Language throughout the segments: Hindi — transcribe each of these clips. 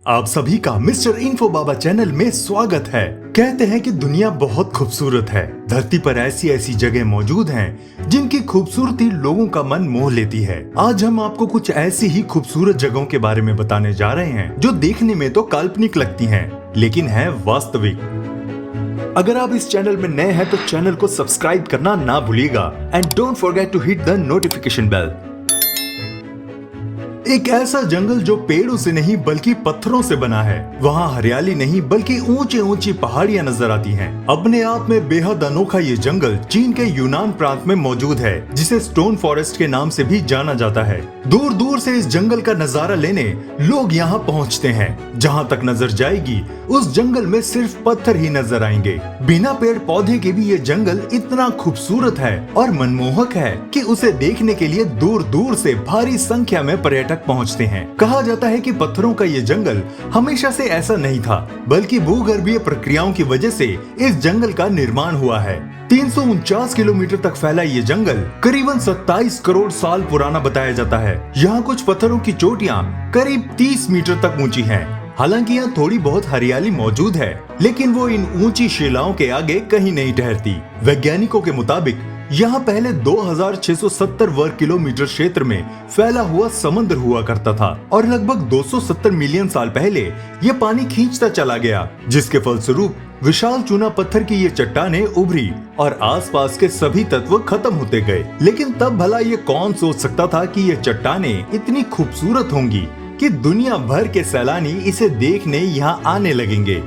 आप सभी का मिस्टर इन्फो बाबा चैनल में स्वागत है। कहते हैं कि दुनिया बहुत खूबसूरत है। धरती पर ऐसी ऐसी जगह मौजूद हैं जिनकी खूबसूरती लोगों का मन मोह लेती है। आज हम आपको कुछ ऐसी ही खूबसूरत जगहों के बारे में बताने जा रहे हैं जो देखने में तो काल्पनिक लगती हैं, लेकिन है वास्तविक। अगर आप इस चैनल में नए हैं तो चैनल को सब्सक्राइब करना ना भूलिएगा and don't forget to hit the notification bell. एक ऐसा जंगल जो पेड़ों से नहीं बल्कि पत्थरों से बना है। वहाँ हरियाली नहीं बल्कि ऊंची ऊंची पहाड़ियां नजर आती हैं। अपने आप में बेहद अनोखा ये जंगल चीन के यूनान प्रांत में मौजूद है, जिसे स्टोन फॉरेस्ट के नाम से भी जाना जाता है। दूर दूर से इस जंगल का नजारा लेने लोग यहाँ पहुँचते हैं। जहाँ तक नजर जाएगी उस जंगल में सिर्फ पत्थर ही नजर आएंगे। बिना पेड़ पौधे के भी ये जंगल इतना खूबसूरत है और मनमोहक है कि उसे देखने के लिए दूर दूर से भारी संख्या में पर्यटक पहुंचते हैं। कहा जाता है कि पत्थरों का ये जंगल हमेशा से ऐसा नहीं था, बल्कि भूगर्भीय प्रक्रियाओं की वजह से इस जंगल का निर्माण हुआ है। 349 किलोमीटर तक फैला ये जंगल करीबन 27 करोड़ साल पुराना बताया जाता है। यहाँ कुछ पत्थरों की चोटियाँ करीब 30 मीटर तक ऊंची हैं। हालांकि यहाँ थोड़ी बहुत हरियाली मौजूद है, लेकिन वो इन ऊंची शिलाओं के आगे कहीं नहीं ठहरती। वैज्ञानिकों के मुताबिक यहाँ पहले 2670 वर्ग किलोमीटर क्षेत्र में फैला हुआ समुद्र हुआ करता था और लगभग 270 मिलियन साल पहले ये पानी खींचता चला गया, जिसके फलस्वरूप विशाल चूना पत्थर की ये चट्टानें उभरी और आसपास के सभी तत्व खत्म होते गए। लेकिन तब भला ये कौन सोच सकता था कि ये चट्टानें इतनी खूबसूरत होंगी कि दुनिया भर के सैलानी इसे देखने यहाँ आने लगेंगे।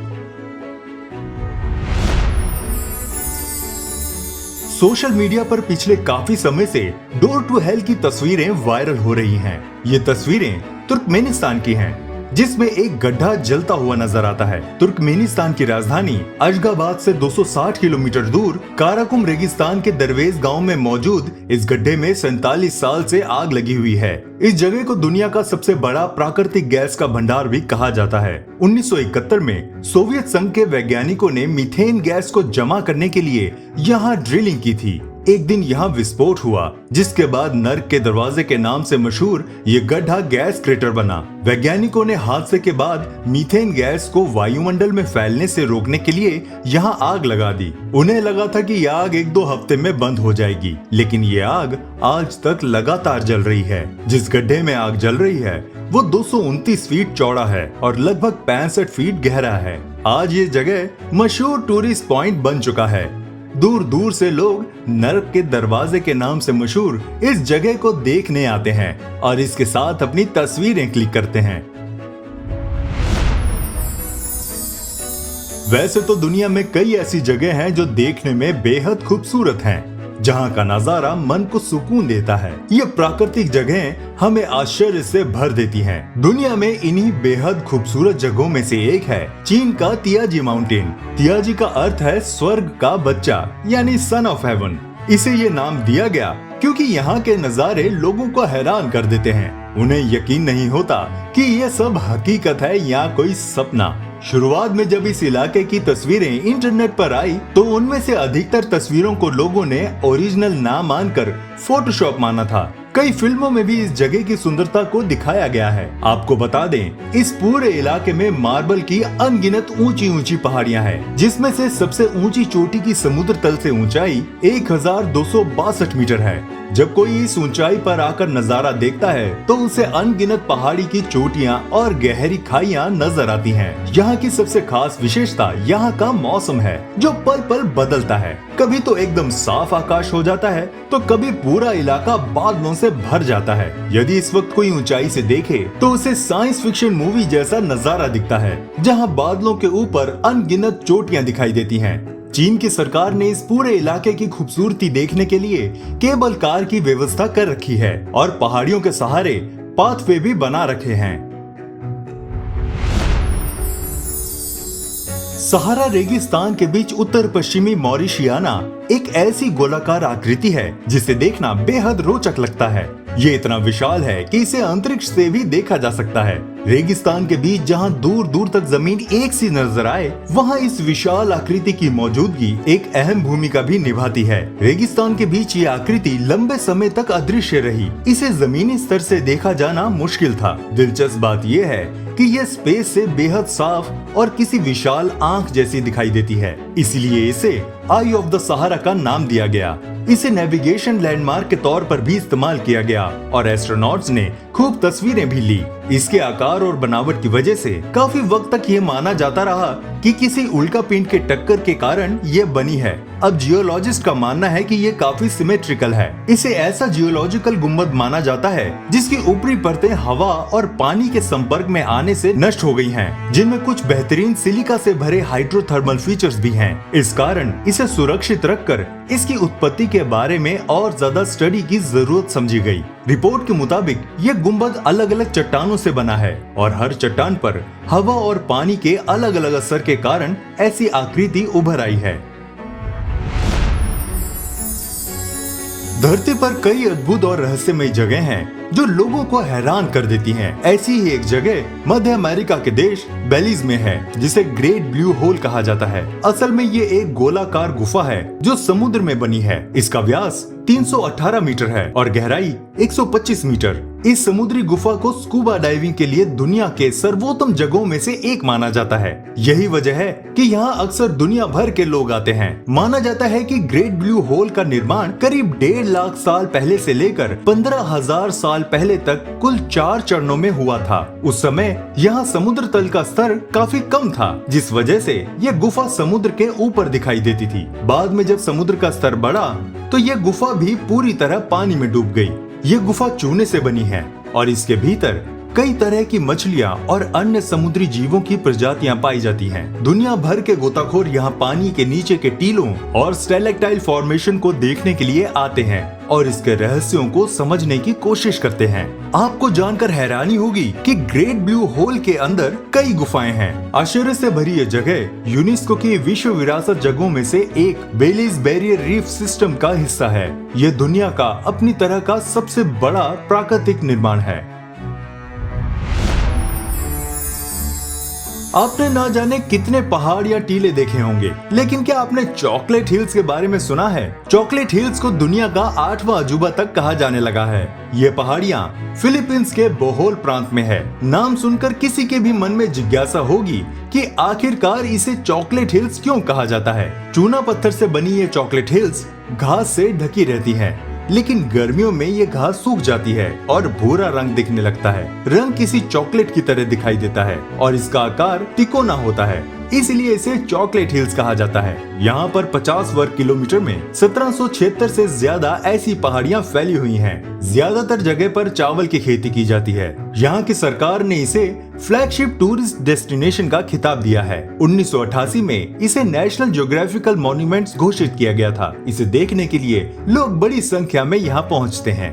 सोशल मीडिया पर पिछले काफी समय से डोर टू हेल की तस्वीरें वायरल हो रही हैं। ये तस्वीरें तुर्कमेनिस्तान की हैं, जिसमें एक गड्ढा जलता हुआ नजर आता है। तुर्कमेनिस्तान की राजधानी अशगाबाद से 260 किलोमीटर दूर काराकुम रेगिस्तान के दरवेज गांव में मौजूद इस गड्ढे में 47 साल से आग लगी हुई है। इस जगह को दुनिया का सबसे बड़ा प्राकृतिक गैस का भंडार भी कहा जाता है। 1971 में सोवियत संघ के वैज्ञानिकों ने मीथेन गैस को जमा करने के लिए यहाँ ड्रिलिंग की थी। एक दिन यहाँ विस्फोट हुआ, जिसके बाद नर्क के दरवाजे के नाम से मशहूर ये गड्ढा गैस क्रेटर बना। वैज्ञानिकों ने हादसे के बाद मीथेन गैस को वायुमंडल में फैलने से रोकने के लिए यहाँ आग लगा दी। उन्हें लगा था कि यह आग 1-2 हफ्ते में बंद हो जाएगी, लेकिन ये आग आज तक लगातार जल रही है। जिस गड्ढे में आग जल रही है वो 229 फीट चौड़ा है और लगभग 65 फीट गहरा है। आज ये जगह मशहूर टूरिस्ट पॉइंट बन चुका है। दूर दूर से लोग नर्क के दरवाजे के नाम से मशहूर इस जगह को देखने आते हैं और इसके साथ अपनी तस्वीरें क्लिक करते हैं। वैसे तो दुनिया में कई ऐसी जगह हैं जो देखने में बेहद खूबसूरत हैं, जहाँ का नजारा मन को सुकून देता है। ये प्राकृतिक जगहें हमें आश्चर्य से भर देती हैं। दुनिया में इन्हीं बेहद खूबसूरत जगहों में से एक है चीन का तियाजी माउंटेन। तियाजी का अर्थ है स्वर्ग का बच्चा, यानी सन ऑफ हेवन। इसे ये नाम दिया गया क्योंकि यहाँ के नजारे लोगों को हैरान कर देते हैं। उन्हें यकीन नहीं होता कि ये सब हकीकत है या कोई सपना। शुरुआत में जब इस इलाके की तस्वीरें इंटरनेट पर आई तो उनमें से अधिकतर तस्वीरों को लोगों ने ओरिजिनल ना मानकर फोटोशॉप माना था। कई फिल्मों में भी इस जगह की सुंदरता को दिखाया गया है। आपको बता दें, इस पूरे इलाके में मार्बल की अनगिनत ऊंची ऊंची पहाड़ियां हैं, जिसमें से सबसे ऊंची चोटी की समुद्र तल से ऊंचाई 1262 मीटर है। जब कोई इस ऊंचाई पर आकर नजारा देखता है तो उसे अनगिनत पहाड़ी की चोटियां और गहरी खाइयां नजर आती हैं। यहाँ की सबसे खास विशेषता यहाँ का मौसम है, जो पल पल बदलता है। कभी तो एकदम साफ आकाश हो जाता है तो कभी पूरा इलाका बादलों से भर जाता है। यदि इस वक्त कोई ऊंचाई से देखे तो उसे साइंस फिक्शन मूवी जैसा नजारा दिखता है, जहाँ बादलों के ऊपर अनगिनत चोटियां दिखाई देती हैं। चीन की सरकार ने इस पूरे इलाके की खूबसूरती देखने के लिए केबल कार की व्यवस्था कर रखी है और पहाड़ियों के सहारे पाथवे भी बना रखे हैं। सहारा रेगिस्तान के बीच उत्तर पश्चिमी मॉरिशियाना एक ऐसी गोलाकार आकृति है जिसे देखना बेहद रोचक लगता है। ये इतना विशाल है कि इसे अंतरिक्ष से भी देखा जा सकता है। रेगिस्तान के बीच जहाँ दूर दूर तक जमीन एक सी नजर आए, वहाँ इस विशाल आकृति की मौजूदगी एक अहम भूमिका भी निभाती है। रेगिस्तान के बीच ये आकृति लंबे समय तक अदृश्य रही। इसे जमीनी स्तर से देखा जाना मुश्किल था। दिलचस्प बात यह है कि यह स्पेस से बेहद साफ और किसी विशाल आंख जैसी दिखाई देती है, इसलिए इसे आई ऑफ द सहारा का नाम दिया गया। इसे नेविगेशन लैंडमार्क के तौर पर भी इस्तेमाल किया गया और एस्ट्रोनॉट्स ने खूब तस्वीरें भी ली। इसके आकार और बनावट की वजह से काफी वक्त तक ये माना जाता रहा कि किसी उल्कापिंड के टक्कर के कारण ये बनी है। अब जियोलॉजिस्ट का मानना है कि ये काफी सिमेट्रिकल है। इसे ऐसा जियोलॉजिकल गुंबद माना जाता है जिसकी ऊपरी परतें हवा और पानी के संपर्क में आने से नष्ट हो गई हैं, जिनमें कुछ बेहतरीन सिलिका से भरे हाइड्रोथर्मल फीचर्स भी हैं। इस कारण इसे सुरक्षित रखकर इसकी उत्पत्ति के बारे में और ज्यादा स्टडी की जरूरत समझी गई। रिपोर्ट के मुताबिक ये गुंबद अलग अलग चट्टानों से बना है और हर चट्टान पर हवा और पानी के अलग अलग असर के कारण ऐसी आकृति उभर आई है। धरती पर कई अद्भुत और रहस्यमय जगह हैं जो लोगों को हैरान कर देती हैं। ऐसी ही एक जगह मध्य अमेरिका के देश बेलीज में है, जिसे ग्रेट ब्लू होल कहा जाता है। असल में ये एक गोलाकार गुफा है जो समुद्र में बनी है। इसका व्यास 318 मीटर है और गहराई 125 मीटर। इस समुद्री गुफा को स्कूबा डाइविंग के लिए दुनिया के सर्वोत्तम जगहों में से एक माना जाता है। यही वजह है कि यहाँ अक्सर दुनिया भर के लोग आते हैं। माना जाता है कि ग्रेट ब्लू होल का निर्माण करीब 1.5 लाख साल पहले से लेकर 15,000 साल पहले तक कुल 4 चरणों में हुआ था। उस समय यहाँ समुद्र तल का स्तर काफी कम था, जिस वजह से यह गुफा समुद्र के ऊपर दिखाई देती थी। बाद में जब समुद्र का स्तर बढ़ा तो यह गुफा भी पूरी तरह पानी में डूब गई। ये गुफा चूने से बनी है और इसके भीतर कई तरह की मछलियाँ और अन्य समुद्री जीवों की प्रजातियां पाई जाती हैं। दुनिया भर के गोताखोर यहाँ पानी के नीचे के टीलों और स्टैलेक्टाइल फॉर्मेशन को देखने के लिए आते हैं और इसके रहस्यों को समझने की कोशिश करते हैं। आपको जानकर हैरानी होगी कि ग्रेट ब्लू होल के अंदर कई गुफाएं हैं। आश्चर्य से भरी ये जगह यूनेस्को की विश्व विरासत जगहों में से एक बेलीज बैरियर रीफ सिस्टम का हिस्सा है। ये दुनिया का अपनी तरह का सबसे बड़ा प्राकृतिक निर्माण है। आपने ना जाने कितने पहाड़ या टीले देखे होंगे, लेकिन क्या आपने चॉकलेट हिल्स के बारे में सुना है? चॉकलेट हिल्स को दुनिया का 8वां अजूबा तक कहा जाने लगा है। ये पहाड़ियाँ फिलीपींस के बोहोल प्रांत में है। नाम सुनकर किसी के भी मन में जिज्ञासा होगी कि आखिरकार इसे चॉकलेट हिल्स क्यों कहा जाता है। चूना पत्थर से बनी ये चॉकलेट हिल्स घास से ढकी रहती है, लेकिन गर्मियों में ये घास सूख जाती है और भूरा रंग दिखने लगता है। रंग किसी चॉकलेट की तरह दिखाई देता है और इसका आकार तिकोना होता है, इसलिए इसे चॉकलेट हिल्स कहा जाता है। यहाँ पर 50 वर्ग किलोमीटर में 1776 से ज्यादा ऐसी पहाड़ियाँ फैली हुई हैं। ज्यादातर जगह पर चावल की खेती की जाती है। यहाँ की सरकार ने इसे फ्लैगशिप टूरिस्ट डेस्टिनेशन का खिताब दिया है। 1988 में इसे नेशनल ज्योग्राफिकल मॉन्यूमेंट्स घोषित किया गया था। इसे देखने के लिए लोग बड़ी संख्या में यहाँ पहुँचते हैं।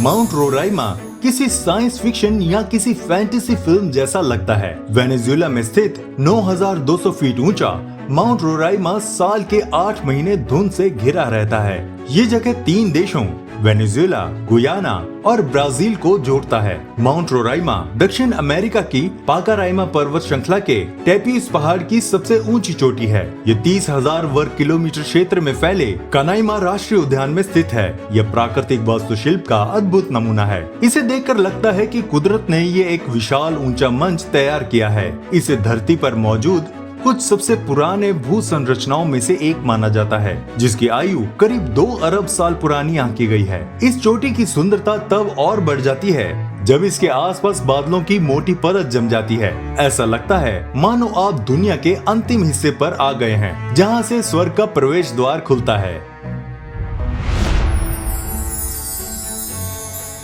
माउंट रोराइमा किसी साइंस फिक्शन या किसी फैंटेसी फिल्म जैसा लगता है। वेनेजुएला में स्थित 9,200 फीट ऊंचा माउंट रोराइमा साल के 8 महीने धुंध से घिरा रहता है। ये जगह 3 देशों वेनेजुएला, गुयाना और ब्राजील को जोड़ता है। माउंट रोराइमा दक्षिण अमेरिका की पाकाराइमा पर्वत श्रृंखला के टेपीज पहाड़ की सबसे ऊंची चोटी है। ये 30,000 वर्ग किलोमीटर क्षेत्र में फैले कनाइमा राष्ट्रीय उद्यान में स्थित है। यह प्राकृतिक वास्तुशिल्प का अद्भुत नमूना है। इसे देखकर लगता है कि कुदरत ने ये एक विशाल ऊंचा मंच तैयार किया है। इसे धरती पर मौजूद कुछ सबसे पुराने भू संरचनाओं में से एक माना जाता है, जिसकी आयु करीब 2 अरब साल पुरानी आंकी गई है। इस चोटी की सुंदरता तब और बढ़ जाती है जब इसके आसपास बादलों की मोटी परत जम जाती है। ऐसा लगता है मानो आप दुनिया के अंतिम हिस्से पर आ गए हैं, जहां से स्वर्ग का प्रवेश द्वार खुलता है।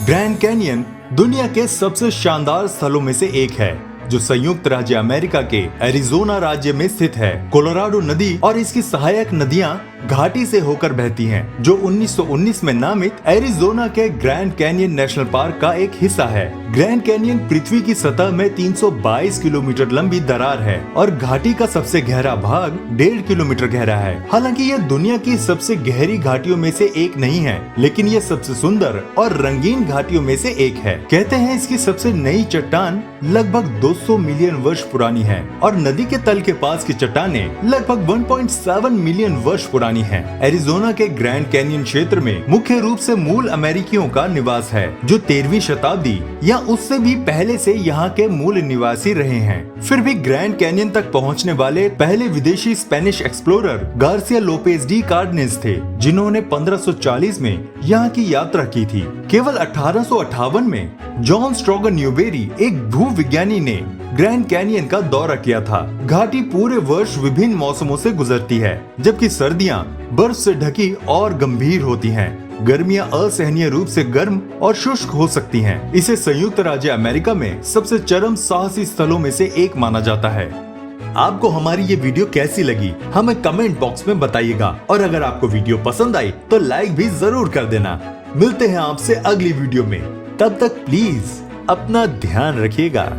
ग्रैंड कैनियन दुनिया के सबसे शानदार स्थलों में से एक है, जो संयुक्त राज्य अमेरिका के एरिजोना राज्य में स्थित है। कोलोराडो नदी और इसकी सहायक नदियां घाटी से होकर बहती हैं, जो 1919 में नामित एरिजोना के ग्रैंड कैनियन नेशनल पार्क का एक हिस्सा है। ग्रैंड कैनियन पृथ्वी की सतह में 322 किलोमीटर लंबी दरार है और घाटी का सबसे गहरा भाग 1.5 किलोमीटर गहरा है। हालांकि यह दुनिया की सबसे गहरी घाटियों में से एक नहीं है, लेकिन यह सबसे सुंदर और रंगीन घाटियों में से एक है। कहते हैं इसकी सबसे नई चट्टान लगभग 200 मिलियन वर्ष पुरानी है और नदी के तल के पास की चट्टानें लगभग 1.7 मिलियन वर्ष पुरानी हैं। एरिजोना के ग्रैंड कैनियन क्षेत्र में मुख्य रूप से मूल अमेरिकियों का निवास है, जो 13वीं शताब्दी या उससे भी पहले से यहाँ के मूल निवासी रहे हैं। फिर भी ग्रैंड कैनियन तक पहुँचने वाले पहले विदेशी Spanish explorer Garcia Lopez de Cardenas थे, जिन्होंने 1540 में यहाँ की यात्रा की थी। केवल 1858 में जॉन स्ट्रॉगर न्यूबेरी, एक भूविज्ञानी ने ग्रैंड कैनियन का दौरा किया था। घाटी पूरे वर्ष विभिन्न मौसमों से गुजरती है, जबकि सर्दियाँ बर्फ से ढकी और गंभीर होती हैं। गर्मियां असहनीय रूप से गर्म और शुष्क हो सकती हैं। इसे संयुक्त राज्य अमेरिका में सबसे चरम साहसी स्थलों में से एक माना जाता है। आपको हमारी ये वीडियो कैसी लगी हमें कमेंट बॉक्स में बताइएगा, और अगर आपको वीडियो पसंद आई तो लाइक भी जरूर कर देना। मिलते हैं आपसे अगली वीडियो में, तब तक प्लीज अपना ध्यान रखिएगा।